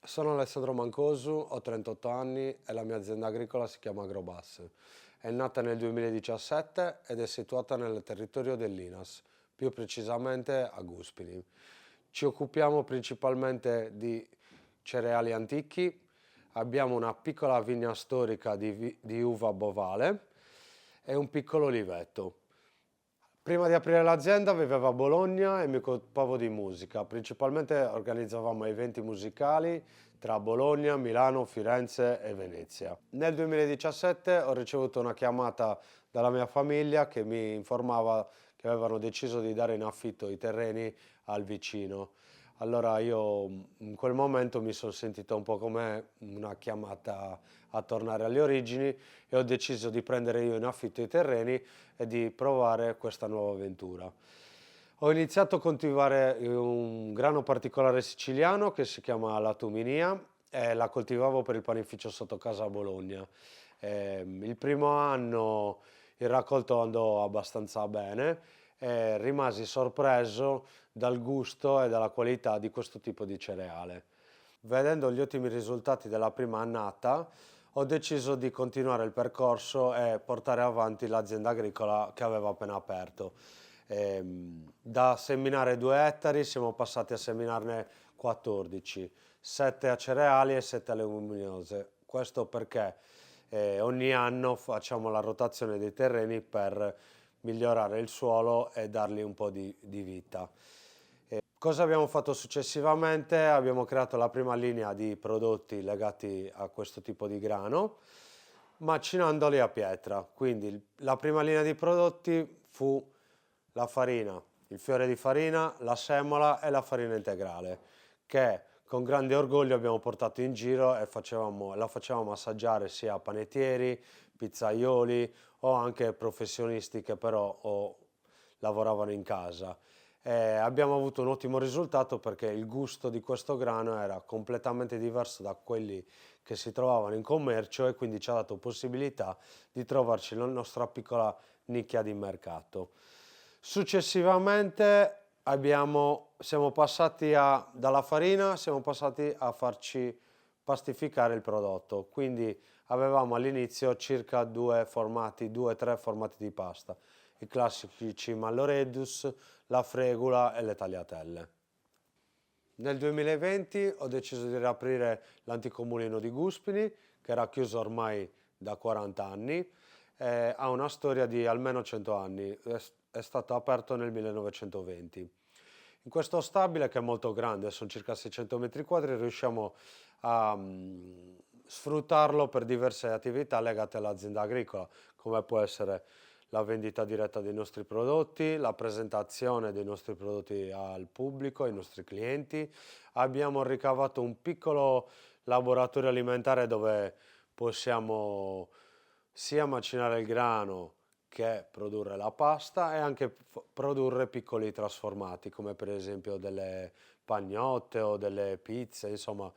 Sono Alessandro Mancosu, ho 38 anni e la mia azienda agricola si chiama Agrobus. È nata nel 2017 ed è situata nel territorio dell'Inas, più precisamente a Guspini. Ci occupiamo principalmente di cereali antichi, abbiamo una piccola vigna storica di uva bovale e un piccolo oliveto. Prima di aprire l'azienda vivevo a Bologna e mi occupavo di musica, principalmente organizzavamo eventi musicali tra Bologna, Milano, Firenze e Venezia. Nel 2017 ho ricevuto una chiamata dalla mia famiglia che mi informava che avevano deciso di dare in affitto i terreni al vicino. Allora io in quel momento mi sono sentito un po' come una chiamata a tornare alle origini e ho deciso di prendere io in affitto i terreni e di provare questa nuova avventura. Ho iniziato a coltivare un grano particolare siciliano che si chiama la Tuminia e la coltivavo per il panificio sotto casa a Bologna. Il primo anno il raccolto andò abbastanza bene e rimasi sorpreso dal gusto e dalla qualità di questo tipo di cereale. Vedendo gli ottimi risultati della prima annata, ho deciso di continuare il percorso e portare avanti l'azienda agricola che avevo appena aperto. Da seminare 2 ettari siamo passati a seminarne 14, 7 a cereali e 7 a leguminose. Questo perché ogni anno facciamo la rotazione dei terreni per migliorare il suolo e dargli un po' di vita. Cosa abbiamo fatto successivamente? Abbiamo creato la prima linea di prodotti legati a questo tipo di grano, macinandoli a pietra. Quindi la prima linea di prodotti fu la farina, il fiore di farina, la semola e la farina integrale, che con grande orgoglio abbiamo portato in giro e la facevamo assaggiare sia a panettieri, pizzaioli o anche professionisti che però lavoravano in casa. Abbiamo avuto un ottimo risultato perché il gusto di questo grano era completamente diverso da quelli che si trovavano in commercio e quindi ci ha dato possibilità di trovarci la nostra piccola nicchia di mercato. Successivamente dalla farina siamo passati a farci pastificare il prodotto, quindi avevamo all'inizio circa 2 o 3 formati di pasta, i classici malloreddus, la fregula e le tagliatelle. Nel 2020 ho deciso di riaprire l'antico mulino di Guspini, che era chiuso ormai da 40 anni, ha una storia di almeno 100 anni, è stato aperto nel 1920. In questo stabile, che è molto grande, sono circa 600 metri quadri, riusciamo a sfruttarlo per diverse attività legate all'azienda agricola, come può essere la vendita diretta dei nostri prodotti, la presentazione dei nostri prodotti al pubblico, ai nostri clienti. Abbiamo ricavato un piccolo laboratorio alimentare dove possiamo sia macinare il grano che produrre la pasta e anche produrre piccoli trasformati, come per esempio delle pagnotte o delle pizze, insomma,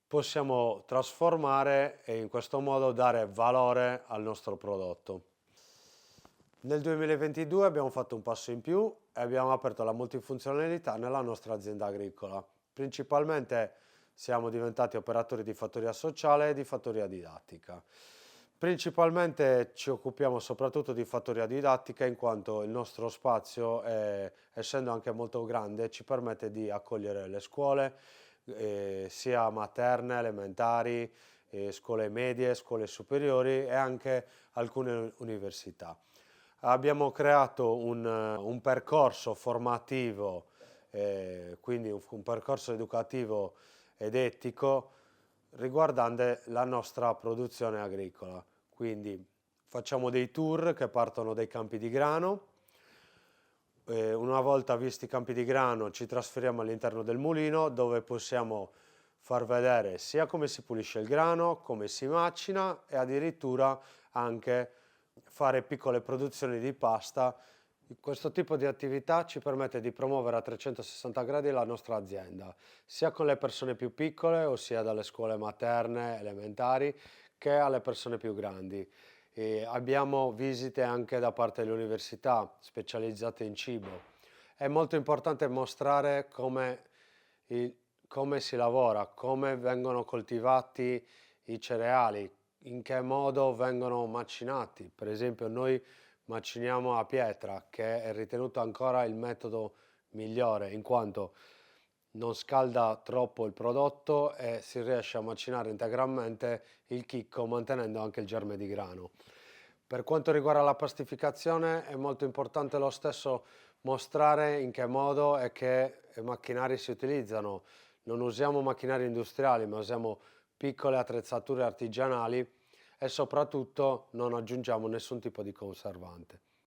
possiamo trasformare e in questo modo dare valore al nostro prodotto. Nel 2022 abbiamo fatto un passo in più e abbiamo aperto la multifunzionalità nella nostra azienda agricola. Principalmente siamo diventati operatori di fattoria sociale e di fattoria didattica. Principalmente ci occupiamo soprattutto di fattoria didattica in quanto il nostro spazio, essendo anche molto grande, ci permette di accogliere le scuole, sia materne, elementari, scuole medie, scuole superiori e anche alcune università. Abbiamo creato un percorso formativo, quindi un percorso educativo ed etico riguardante la nostra produzione agricola. Quindi facciamo dei tour che partono dai campi di grano. Una volta visti i campi di grano ci trasferiamo all'interno del mulino dove possiamo far vedere sia come si pulisce il grano, come si macina e addirittura anche fare piccole produzioni di pasta. Questo tipo di attività ci permette di promuovere a 360 gradi la nostra azienda, sia con le persone più piccole, ossia dalle scuole materne, elementari, che alle persone più grandi. E abbiamo visite anche da parte delle università specializzate in cibo. È molto importante mostrare come come si lavora, come vengono coltivati i cereali, in che modo vengono macinati. Per esempio, noi maciniamo a pietra, che è ritenuto ancora il metodo migliore, in quanto non scalda troppo il prodotto e si riesce a macinare integralmente il chicco mantenendo anche il germe di grano. Per quanto riguarda la pastificazione è molto importante lo stesso mostrare in che modo e che macchinari si utilizzano. Non usiamo macchinari industriali, ma usiamo piccole attrezzature artigianali e soprattutto non aggiungiamo nessun tipo di conservante.